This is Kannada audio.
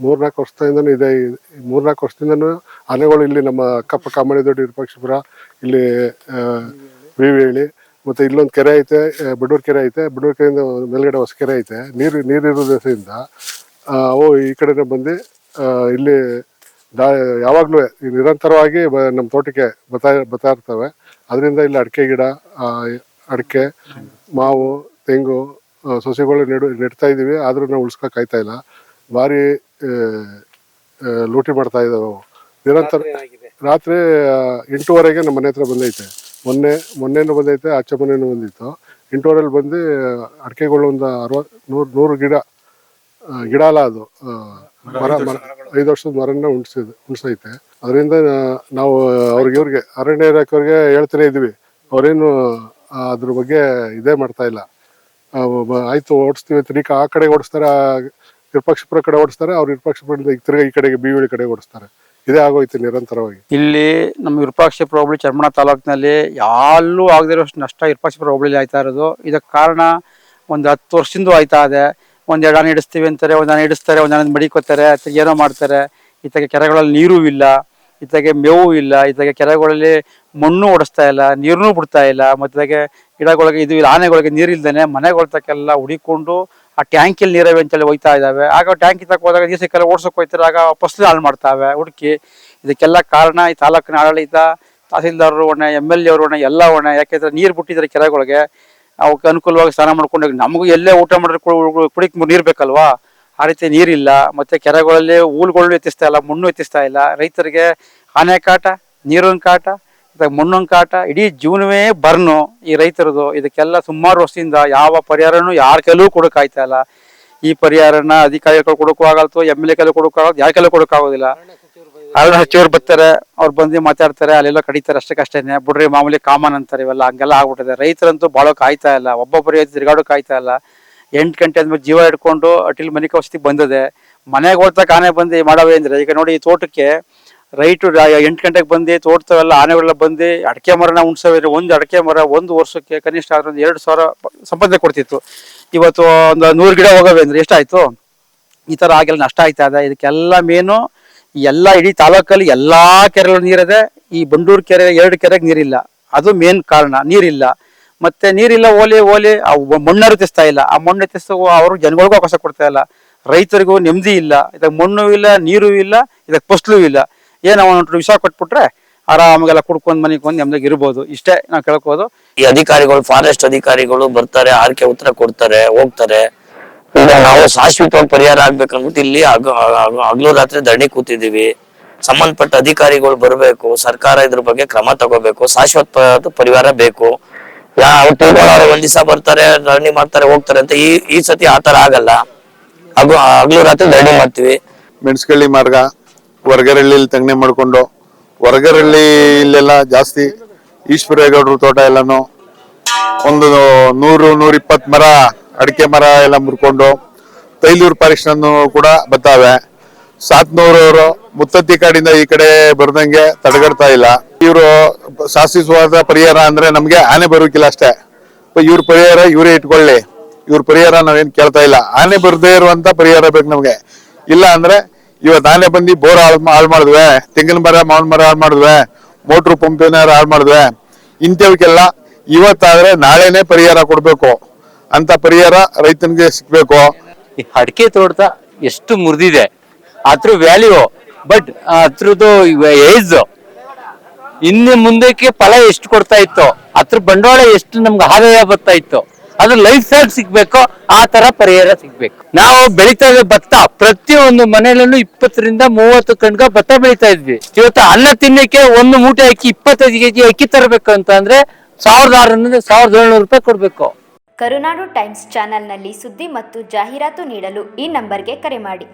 3-4 ವರ್ಷದಿಂದನೂ ಇದೆ. 3-4 ವರ್ಷದಿಂದನೂ ಆನೆಗಳು ಇಲ್ಲಿ ನಮ್ಮ ಅಕ್ಕಪಕ್ಕ ಮಳೆದೊಡ್ಡಿ ವಿರೂಪಾಕ್ಷಪುರ, ಇಲ್ಲಿ ವಿವೇಳಿ, ಮತ್ತು ಇಲ್ಲೊಂದು ಕೆರೆ ಐತೆ, ಬಡೂರು ಕೆರೆ ಐತೆ. ಬಡೂರು ಕೆರೆಯಿಂದ ಮೇಲ್ಗಡೆ ಹೊಸ ಕೆರೆ ಐತೆ. ನೀರಿರೋದ್ರಿಂದ ಅವು ಈ ಕಡೆನೇ ಬಂದು ಇಲ್ಲಿ ಯಾವಾಗಲೂ ನಿರಂತರವಾಗಿ ನಮ್ಮ ತೋಟಕ್ಕೆ ಬರ್ತಾ ಇರ್ತವೆ. ಅದರಿಂದ ಇಲ್ಲಿ ಅಡಿಕೆ ಗಿಡ, ಅಡಿಕೆ, ಮಾವು, ತೆಂಗು ಸಸಿಗಳು ನೆಡ್ತಾ ಇದ್ದೀವಿ. ಆದರೂ ನಾವು ಉಳಿಸ್ಕೊಕಾಯ್ತಾ ಇಲ್ಲ. ಭಾರಿ ಲೂಟಿ ಮಾಡ್ತಾ ಇದ್ದಾವೆ. ನಿರಂತರ ರಾತ್ರಿ 8:30ಗೆ ನಮ್ಮ ಮನೆ ಹತ್ರ ಬಂದೈತೆ. ಮೊನ್ನೆನೂ ಬಂದೈತೆ, ಆಚೆ ಮನೆಯೂ ಬಂದಿತ್ತು. 8:30 ಬಂದು ಅಡಿಕೆಗಳು ಒಂದು 100 ಗಿಡ ಅಲ್ಲ, ಅದು ಮರ 5 ವರ್ಷದ ಮರನ್ನ ಉಣಿಸೈತೆ. ಅದರಿಂದ ನಾವು ಇವ್ರಿಗೆ ಅರಣ್ಯ ಇಲಾಖೆಯವ್ರಿಗೆ ಹೇಳ್ತಾನೆ ಇದ್ವಿ. ಅವರೇನು ಅದ್ರ ಬಗ್ಗೆ ಇದೇ ಮಾಡ್ತಾ ಇಲ್ಲ. ಆಯ್ತು ಓಡಿಸ್ತೀವಿ ಅಂತ ಆ ಕಡೆ ಓಡಿಸ್ತಾರೆ, ವಿರೂಪಾಕ್ಷಪುರ ಕಡೆ ಓಡಿಸ್ತಾರೆ. ಅವ್ರು ವಿರೂಪಾಕ್ಷಪುರದಿಂದ ತಿರ್ಗಾ ಈ ಕಡೆಗೆ ಬಿವಿಳಿ ಕಡೆ ಓಡಿಸ್ತಾರೆ. ಇದೇ ಆಗೋಯ್ತು ನಿರಂತರವಾಗಿ. ಇಲ್ಲಿ ನಮ್ಮ ವಿರೂಪಾಕ್ಷಪುರ ಹೋಬಳಿ ಚರ್ಮಣ ತಾಲೂಕಿನಲ್ಲಿ ಯಾಲ್ಲೂ ಆಗದಿರೋಷ್ಟು ನಷ್ಟ ವಿರೂಪಾಕ್ಷಪುರ ಹೋಬಳಿಲಿ ಆಯ್ತಾ ಇರೋದು. ಇದಕ್ಕೆ ಕಾರಣ ಒಂದು 10 ವರ್ಷದಿಂದ ಆಯ್ತಾ ಇದೆ. ಒಂದೆರಡು ಆನೆ ಇಡಿಸ್ತೀವಿ ಅಂತಾರೆ, ಒಂದು ಆನೆ ಇಡಿಸ್ತಾರೆ, ಒಂದು ಆನೆ ಮಡಿಕೋತಾರೆ, ಏನೋ ಮಾಡ್ತಾರೆ. ಇತ್ತಾಗೆ ಕೆರೆಗಳಲ್ಲಿ ನೀರು ಇಲ್ಲ, ಇತ್ತಾಗೆ ಮೇವು ಇಲ್ಲ, ಇತ್ತಾಗೆ ಕೆರೆಗಳಲ್ಲಿ ಮಣ್ಣು ಓಡಿಸ್ತಾ ಇಲ್ಲ, ನೀರನ್ನೂ ಬಿಡ್ತಾ ಇಲ್ಲ. ಮತ್ತೆ ಗಿಡಗಳಿಗೆ ಇದು ಆನೆಗಳಿಗೆ ನೀರಿಲ್ದೇನೆ ಮನೆಗೊಳ್ತಕ್ಕೆಲ್ಲ ಹುಡಿಕೊಂಡು ಆ ಟ್ಯಾಂಕಿಯಲ್ಲಿ ನೀರವೆ ಅಂತೇಳಿ ಹೋಯ್ತಾ ಇದ್ದಾವೆ. ಆಗ ಟ್ಯಾಂಕಿ ತಕ್ಕ ಹೋದಾಗ ನೀರು ಸಿಕ್ಕಲ್ಲ, ಓಡ್ಸೋಕೆ ಹೋಯ್ತಾರೆ. ಆಗ ಫಸಲು ಹಾಳು ಮಾಡ್ತಾವೆ ಹುಡುಕಿ. ಇದಕ್ಕೆಲ್ಲ ಕಾರಣ ಈ ತಾಲೂಕಿನ ಆಡಳಿತ, ತಹಸೀಲ್ದಾರರು ಹೊಣೆ, MLA ಅವರು ಹೊಣೆ, ಎಲ್ಲ ಹೊಣೆ. ಯಾಕೆಂದ್ರೆ ನೀರು ಬಿಟ್ಟಿದ್ರೆ ಕೆರೆಗಳಿಗೆ ಅವಕ್ಕೆ ಅನುಕೂಲವಾಗಿ ಸ್ನಾನ ಮಾಡ್ಕೊಂಡು, ನಮಗೂ ಎಲ್ಲೇ ಊಟ ಮಾಡಿದ್ರೆ ಕುಡಿಕ್ ನೀರು ಬೇಕಲ್ವಾ, ಆ ರೀತಿ ನೀರಿಲ್ಲ. ಮತ್ತೆ ಕೆರೆಗಳಲ್ಲಿ ಹೂಳುಗಳು ಎತ್ತಿಸ್ತಾ ಇಲ್ಲ, ಮಣ್ಣು ಎತ್ತಿಸ್ತಾ ಇಲ್ಲ. ರೈತರಿಗೆ ಆನೆ ಕಾಟ, ನೀರಿನ ಕಾಟ, ಮಣ್ಣಿನ ಕಾಟ, ಇಡೀ ಜೀವನವೇ ಬರ್ನು ಈ ರೈತರದು. ಇದಕ್ಕೆಲ್ಲ ಸುಮಾರು ವರ್ಷದಿಂದ ಯಾವ ಪರಿಹಾರನೂ ಯಾರ ಕೈಲೂ ಕೊಡೋಕ್ಕಾಯ್ತಾ ಇಲ್ಲ. ಈ ಪರಿಹಾರನ ಅಧಿಕಾರಿಗಳು ಕೊಡೋಕ್ಕೂ ಆಗಲ್ತು, MLA ಕೈಲೂ ಕೊಡೋಕ್ಕಾಗಲ್ಲ, ಯಾರ ಕೈಲೂ ಕೊಡೋಕ್ಕಾಗೋದಿಲ್ಲ. ಅರಣ್ಯ ಸಚಿವರು ಬರ್ತಾರೆ, ಅವ್ರು ಬಂದು ಮಾತಾಡ್ತಾರೆ, ಅಲ್ಲೆಲ್ಲ ಕಡಿತಾರೆ, ಅಷ್ಟಕ್ಕಷ್ಟೇನೆ. ಬಿಡ್ರಿ ಮಾಮೂಲಿ ಕಾಮನ್ ಅಂತಾರೆ. ಇವೆಲ್ಲ ಹಂಗೆಲ್ಲ ಆಗ್ಬಿಟ್ಟಿದೆ. ರೈತರಂತೂ ಬಾಳೋಕೆ ಆಯ್ತಾ ಇಲ್ಲ, ಒಬ್ಬೊಬ್ಬರು ತಿರ್ಗಾಡೋಕೆ ಆಯ್ತಾ ಇಲ್ಲ. 8 ಗಂಟೆ ಆದ್ಮೇಲೆ ಜೀವ ಹಿಡ್ಕೊಂಡು ಅಟಿಲ್ ಮನೆ ಕವಸ್ತಿ ಬಂದದೆ. ಮನೆಗೆ ಹೋಗ್ತಕ್ಕ ಆನೆ ಬಂದು ಮಾಡವೆ ಅಂದ್ರೆ, ಈಗ ನೋಡಿ ಈ ತೋಟಕ್ಕೆ ರೈತರು 8 ಗಂಟೆಗೆ ಬಂದು ತೋಟದವೆಲ್ಲ ಆನೆಗಳೆಲ್ಲ ಬಂದು ಅಡಿಕೆ ಮರನ ಉಣ್ಸವೆ. ಒಂದು ಅಡಿಕೆ ಮರ 1 ವರ್ಷಕ್ಕೆ ಕನಿಷ್ಠ ಆದ್ರೆ 2,000 ಸಂಪಾದನೆ ಕೊಡ್ತಿತ್ತು. ಇವತ್ತು ಒಂದು 100 ಗಿಡ ಹೋಗವೆ ಅಂದ್ರೆ ಎಷ್ಟಾಯ್ತು? ಈ ತರ ಆಗೆಲ್ಲ ನಷ್ಟ ಆಯ್ತಾ ಇದೆ. ಇದಕ್ಕೆಲ್ಲ ಮೇನು ಎಲ್ಲ ಇಡೀ ತಾಲೂಕಲ್ಲಿ ಎಲ್ಲಾ ಕೆರೆಗಳು ನೀರಿದೆ. ಈ ಬಂಡೂರು ಕೆರೆ 2 ಕೆರೆಗೆ ನೀರಿಲ್ಲ, ಅದು ಮೇನ್ ಕಾರಣ. ನೀರಿಲ್ಲ, ಮತ್ತೆ ನೀರಿಲ್ಲ, ಓಲಿ ಮಣ್ಣು ಎತ್ತಿಸ್ತಾ ಇಲ್ಲ. ಆ ಮಣ್ಣು ಎತ್ತಿಸ್ತೋ ಅವರು ಜನಗಳಿಗೂ ಅವಕಾಶ ಕೊಡ್ತಾ ಇಲ್ಲ. ರೈತರಿಗೂ ನೆಮ್ಮದಿ ಇಲ್ಲ. ಇದಕ್ಕೆ ಮಣ್ಣು ಇಲ್ಲ, ನೀರು ಇಲ್ಲ, ಇದಕ್ಕೆ ಫಸಲು ಇಲ್ಲ. ಏನೋ ಒಂದು ವಿಷ ಕೊಟ್ಬಿಟ್ರೆ ಆರಾಮಾಗೆಲ್ಲ ಕುಡ್ಕೊಂಡ್ ಮನೆಗೆ ಬಂದು ನೆಮ್ಮದಿಗೆ ಇರ್ಬೋದು. ಇಷ್ಟೇ ನಾವು ಕೇಳ್ಕೋದು. ಈ ಅಧಿಕಾರಿಗಳು, ಫಾರೆಸ್ಟ್ ಅಧಿಕಾರಿಗಳು ಬರ್ತಾರೆ, ಆರ್ಕೆ ಉತ್ತರ ಕೊಡ್ತಾರೆ, ಹೋಗ್ತಾರೆ. ಈಗ ನಾವು ಶಾಶ್ವತವಾಗಿ ಪರಿಹಾರ ಆಗ್ಬೇಕಂದ್ಬಿಟ್ಟು ಇಲ್ಲಿ ಹಗಲು ರಾತ್ರಿ ಧರಣಿ ಕೂತಿದೀವಿ. ಸಂಬಂಧಪಟ್ಟ ಅಧಿಕಾರಿಗಳು ಬರ್ಬೇಕು, ಸರ್ಕಾರ ಇದ್ರ ಬಗ್ಗೆ ಕ್ರಮ ತಗೋಬೇಕು, ಶಾಶ್ವತ ಪರಿಹಾರ ಬೇಕು. ಒಂದ್ ದಿವಸ ಬರ್ತಾರೆ, ಧರಣಿ ಮಾಡ್ತಾರೆ, ಹೋಗ್ತಾರೆ ಅಂತ. ಈ ಸತಿ ಆತರ ಆಗಲ್ಲ. ಹಗಲು ರಾತ್ರಿ ಧರಣಿ ಮಾಡ್ತೀವಿ. ಮೆಣಸ್ಕಳ್ಳಿ ಮಾರ್ಗ, ಹೊರಗರಳ್ಳಿ ತಂಗನೆ ಮಾಡ್ಕೊಂಡು, ಹೊರಗರಳ್ಳಿ ಇಲ್ಲೆಲ್ಲ ಜಾಸ್ತಿ ಈಶ್ವರೇಗೌಡರು ತೋಟ ಎಲ್ಲಾನು ಒಂದು 100-120 ಮರ ಅಡಿಕೆ ಮರ ಎಲ್ಲ ಮುರ್ಕೊಂಡು, ತೈಲೂರು ಫಾರೆಸ್ಟ್ ಕೂಡ ಬರ್ತಾವೆ. ಸಾತ್ನೂರವರು ಮುತ್ತತ್ತಿ ಕಾಡಿಂದ ಈ ಕಡೆ ಬರ್ದಂಗೆ ತಡೆಗಡ್ತಾ ಇಲ್ಲ. ಇವರು ಶಾಶ್ವತವಾದ ಪರಿಹಾರ ಅಂದ್ರೆ ನಮ್ಗೆ ಆನೆ ಬರೋಕಿಲ್ಲ ಅಷ್ಟೇ. ಇವ್ರ ಪರಿಹಾರ ಇವರೇ ಇಟ್ಕೊಳ್ಳಿ. ಇವ್ರ ಪರಿಹಾರ ನಾವೇನ್ ಕೇಳ್ತಾ ಇಲ್ಲ. ಆನೆ ಬರ್ದೇ ಇರುವಂತ ಪರಿಹಾರ ಬೇಕು ನಮ್ಗೆ. ಇಲ್ಲ ಅಂದ್ರೆ ಇವತ್ತು ಆನೆ ಬಂದು ಬೋರ್ ಹಾಳು ಮಾಡಿದ್ವಿ, ತೆಂಗಿನ ಮರ, ಮಾವಿನ ಮರ ಹಾಳು ಮಾಡಿದ್ವಿ, ಮೋಟ್ರು ಪಂಪಿನ ಹಾಳು ಮಾಡಿದ್ವಿ. ಇಂಥವಕ್ಕೆಲ್ಲ ಇವತ್ತಾದ್ರೆ ನಾಳೆನೆ ಪರಿಹಾರ ಕೊಡ್ಬೇಕು. ಅಂತ ಪರಿಹಾರ ರೈತನಿಗೆ ಸಿಗ್ಬೇಕು. ಅಡಿಕೆ ತೋಟ ಎಷ್ಟು ಮುರಿದಿದೆ, ಅದ್ರ ವ್ಯಾಲ್ಯೂ, ಬಟ್ ಅದ್ರದ್ದು ಏಜ್ ಇನ್ನು ಮುಂದಕ್ಕೆ ಫಲ ಎಷ್ಟು ಕೊಡ್ತಾ ಇತ್ತು, ಅದ್ರ ಬಂಡವಾಳ ಎಷ್ಟು ನಮ್ಗೆ ಆದಾಯ ಬರ್ತಾ ಇತ್ತು, ಅದು ಲೈಫ್ ಸ್ಟೈಲ್ ಸಿಗ್ಬೇಕು. ಆ ತರ ಪರಿಹಾರ ಸಿಗ್ಬೇಕು. ನಾವು ಬೆಳೀತಾ ಇದ್ದ ಭತ್ತ, ಪ್ರತಿಯೊಂದು ಮನೆಯಲ್ಲೂ 20-30 ಕಣ್ಗ ಭತ್ತ ಬೆಳೀತಾ ಇದ್ವಿ. ಇವತ್ತು ಅನ್ನ ತಿನ್ನಕ್ಕೆ ಒಂದು ಮೂಟೆ ಅಕ್ಕಿ 25 kg ಅಕ್ಕಿ ತರಬೇಕು ಅಂತ ಅಂದ್ರೆ 1,600-1,700 ರೂಪಾಯಿ ಕೊಡ್ಬೇಕು. ಕರುನಾಡು ಟೈಮ್ಸ್ ಚಾನೆಲ್ನಲ್ಲಿ ಸುದ್ದಿ ಮತ್ತು ಜಾಹೀರಾತು ನೀಡಲು ಈ ನಂಬರ್ಗೆ ಕರೆ ಮಾಡಿ.